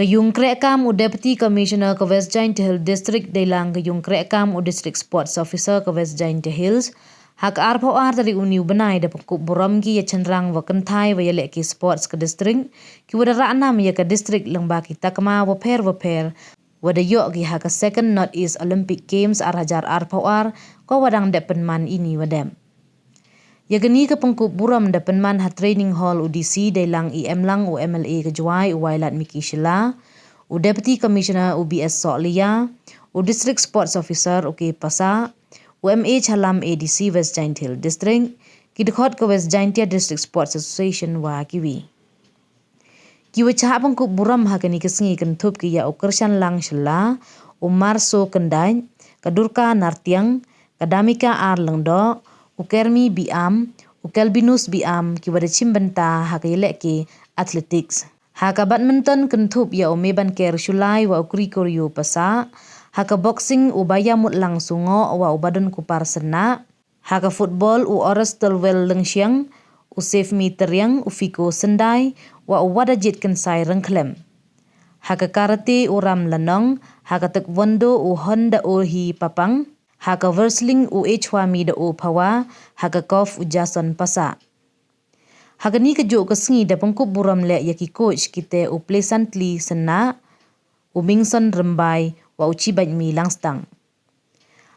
Kayung Krekam u Deputy Commissioner ke West Jaiñtia Hills District Dailang Kayung Krekam u District Sports Officer ke West Jaiñtia Hills hak arpoar dari uniu benai da pengkup burom ki ya cenderang wa kentai wa yalek ki sports ke district ki wada ra'nam ya ke district lengba ki takma wa per wada yok ki hak second North East Olympic Games arhajar arpoar ko wadang da penman ini wadam. Ya geni ke pengkup burom da penman ha training hall UDC Dailang EM lang u MLA ke Juai u Wailat Miki Shila u Deputy Commissioner UBS Soklia u District Sports Officer u ke Pasa UMH Halam ADC West Jaiñtia Hills District kidkhot ke West Jaiñtia District Sports Association wa kiwi. Kiwa cahap pengkup buram hakani kesengi kentup ki ya ukershan lang shela Marso Kendai kadurka nartiang kadamika ar lengdo ukermi biam ukelbinus biam ki wada cimbenta hakayelek ki athletics. Haka badminton kentup ya meban ker shulai wa ukri koryo pasa haka boxing ubaya mut langsung wa ubadun kupar sena haka football u oras telwel lengsiang u save meter yang u fiko sendai wa wada jit kensai rengklem haka karate u ram lanong haka taekwondo u honda u hi papang haka wrestling u echwami da u pawa haka golf u jason pasa haka ni kejo kesengi da pengkup buram le yaki coach kita u pleasantly sena u mingson rembai wa uci mi langstang.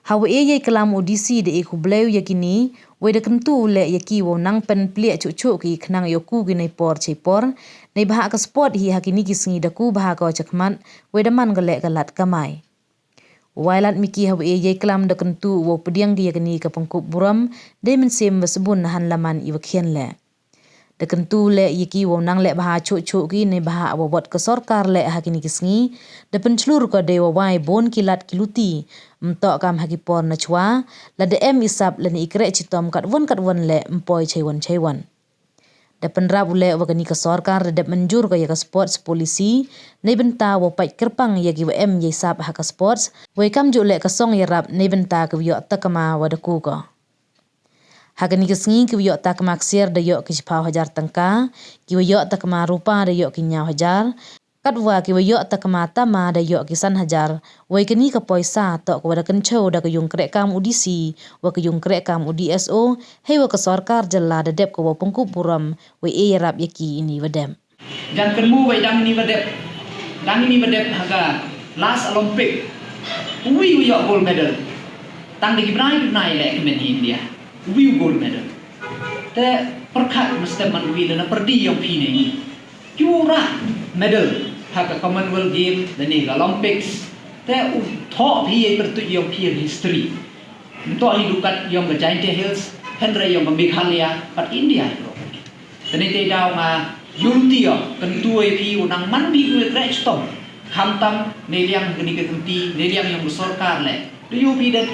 Hawa ye kelam audisi de ku bleu yakini we de kentu le yaki wo nang pen plia cucu ki khnang yoku gi nei por chepor nei bah ka sport hi hakini ki singi da ku bah ka chakman we de man gale galat kamai. Wailat miki hawa ye kelam de kentu wo pediang gi yakini ka pengkup buram de men sem wasbun han laman iwakhian le. Da kentu le yaki wo nang le bah cucu ki nei bah awat ke sarkar le hakini kisngi da pencelur ko de wai bon kilat kiluti mtok kam hakipor na chwa la de em isap la ni ikre chitom kat won le mpoi chaiwan da penrab le wakani ke sarkar de menjur ko ya ke sports polisi nei benta wo pai kerpang ya gi em ye sap hak sports we kam ju le ke song ya rap nei benta ke yo takma wa de ku ko hakani ke sngi ki yo tak maksir de yo ki chpa hajar tangka ki yo tak ma rupa de yo ki nya hajar katwa ki yo tak ma tama de yo ki san hajar wai kini ka poisa to ko da kencho da yung krekam udisi wa ki yung krekam DSO hei wa ka sarkar jalla de dep ko wa pengkup buram wai e rap yaki ini wadam dan kenmu wai dang ini wadep haga last olympic we yo gold medal tang de gibrai le men India we gold medal te perkat mesti man we na perdi yang pi ni jura medal hak commonwealth game dan ni olympics te top pi pertu yang pi history untuk hidupat yang ke Jaiñtia Hills henry yang ke Meghalaya pat India dan ni daw ma unity kentuai pi unang man bi we great stop hamtam neliang geni ke kenti neliang yang besorkar le do you pi dat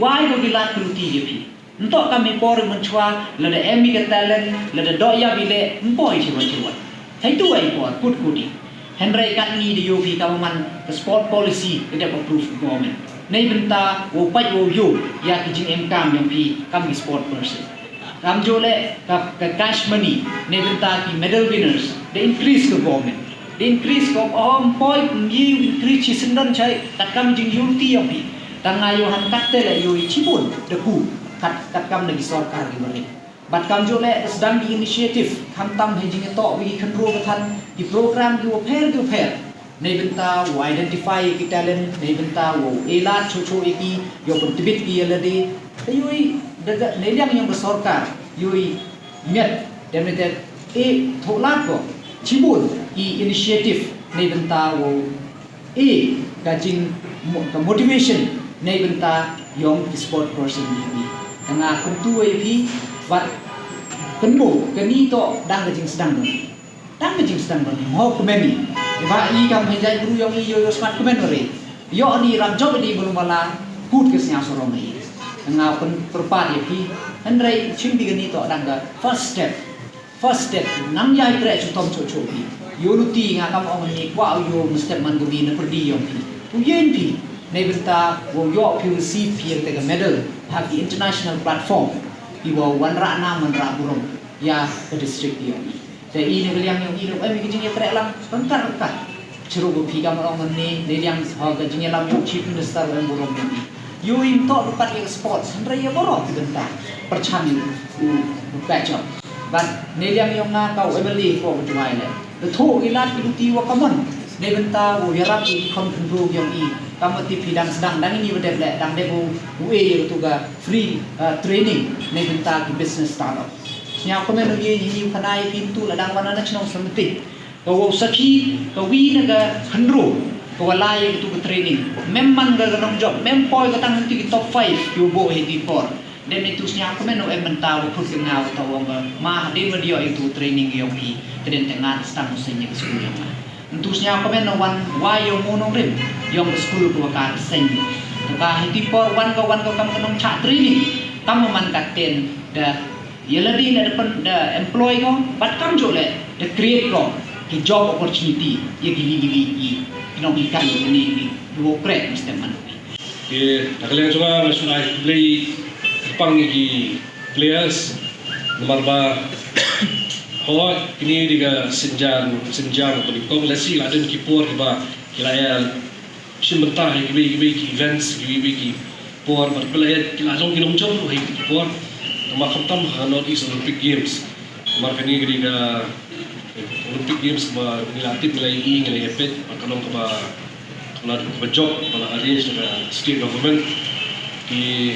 why do bilat kunti je pi untuk kami por mencuba lada emi ke talent lada doya bile mpoi ciwan saya tu ai por put kudi henry kat ni di yogi kaman ke sport policy ke dapat approve government nei benta wo pai wo yo ya ki jing em kam yang pi kami sport person kam jole ke cash money nei benta ki medal winners they increase ke government they increase ko mpoi yi increase ci sendan chai kat kami jing unity yang pi tangayo han katte le yo cibun deku kat kam lagi sarkar di balik bat kam jo le sedang di inisiatif kam tam hejing to wi control kathan di program di pair nei benta wo identify ki talent nei benta wo elat chocho iki yo pertibit ki lade yoi daga nei yang bersarkar yoi met demeter tholat ko cibul ki inisiatif nei benta wo gajing motivation nei benta yong sport person ni nga kuntu ai pi bat kenbo keni to dang jing sedang ni ho komeni ba i kam hejai guru yang i yo smart komen ore yo ni ram job di belum bala put ke sia sorong ni nga pen perpat ai pi henry chimbi keni to dang ga first step nam yai tre chutom chocho pi yo luti nga kam ong ni kwa yo step man gumi na perdi yong pi tu yen pi nei benta wo yo pi receive pi te medal hak international platform iwa wanra na manra burom ya ke district dia te ini beliang yang hidup ai mi kijing ya tre lang bentar ceru pi kam orang ni yang harga jengelam chief minister dan burom ni yo im to lupat yang sports hendra ya borok tentang percami kacau but ni yang kau emily ko berjuai le the tho ilat ti wa common ne benta wo yaram i kon improve yang i kamati pidang sedang dang ini bedep le dang debu we tu ga free training ne benta ki business startup nya ko men ye ni khanai pintu ladang mana na chnong samti ko saki ko wi naga handro ko walai itu ke training memang ga ganong job mempoy ka tang ti top 5 yo bo hedi por dan itu nya ko men no ementa wo put ngau tawong ma de video itu training yo pi keden tengah stang senya ke school yang entusnya ko men no wan wa yo monong rim yong school ko ka sen ka hedi por wan ko kam ganong cha training kam man katen da yeladi na depan da employ ko but kam jo le the create ko the job opportunity ye gili nong ikan ni dua krek mesti man ke nakalian juga nasional play pang gi players nomor ba ho ini diga senjang atau di kong lesi laden kipor ba kilayal simbentah gi events gi por berpelayat kilasong ginom jom hai kipor nomor khatam North East Olympic Games nomor kini diga Olympic Games ba nilatip nilai nilai efek akalong ba kalau job kalau arrange dengan state government di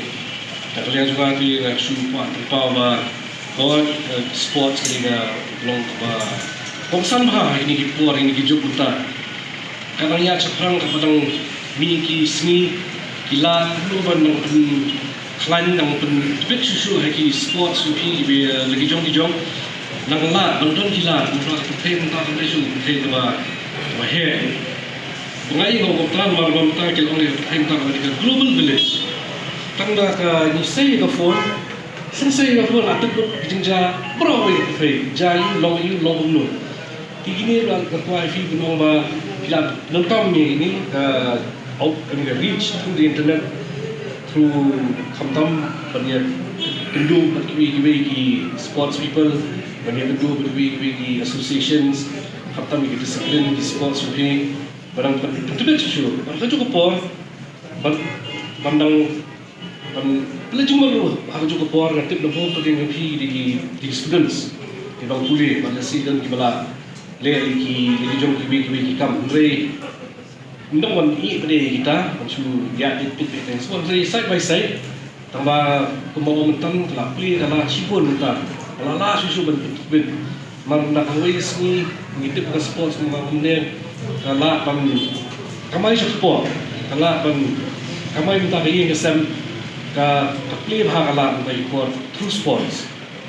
kalian juga di support ba kawat sports liga long ba kongsan ba ini kipor ini job kita kadangnya ceprang kadang miki seni kila luban ng klan ng bit susu haki sports supi lagi jong nang la nonton kila untuk tem tak lesu tem ba he ngai ngom tan mar ngom ta kel ong tem tak di global village tangda ka ni sei ka phone sensei ka phone atuk jinja bro we fe jai long no tigini lang ka wifi bunong ba kila nonton ni ka out can reach through the internet through khamtam banyak kendu bagi sports people banyak kendu bagi associations khamtam bagi discipline di sports suhi barang penting cucu barang cukup por bandang pelajung baru aku cukup por ngatip lebih penting di students di bang kuliah pada sidang di bala le lagi jom bagi kam rei ndong wan i pada kita macam ya pit semua dari side by side tambah kemauan mentan telah pilih dalam cipun kita kalau susu bentuk mang nak wis ni ngitip ke sports kemudian kalau pan kamai sport kalau pan kamai minta kaya ngesem ka pilih bahag ala untuk ikut through sports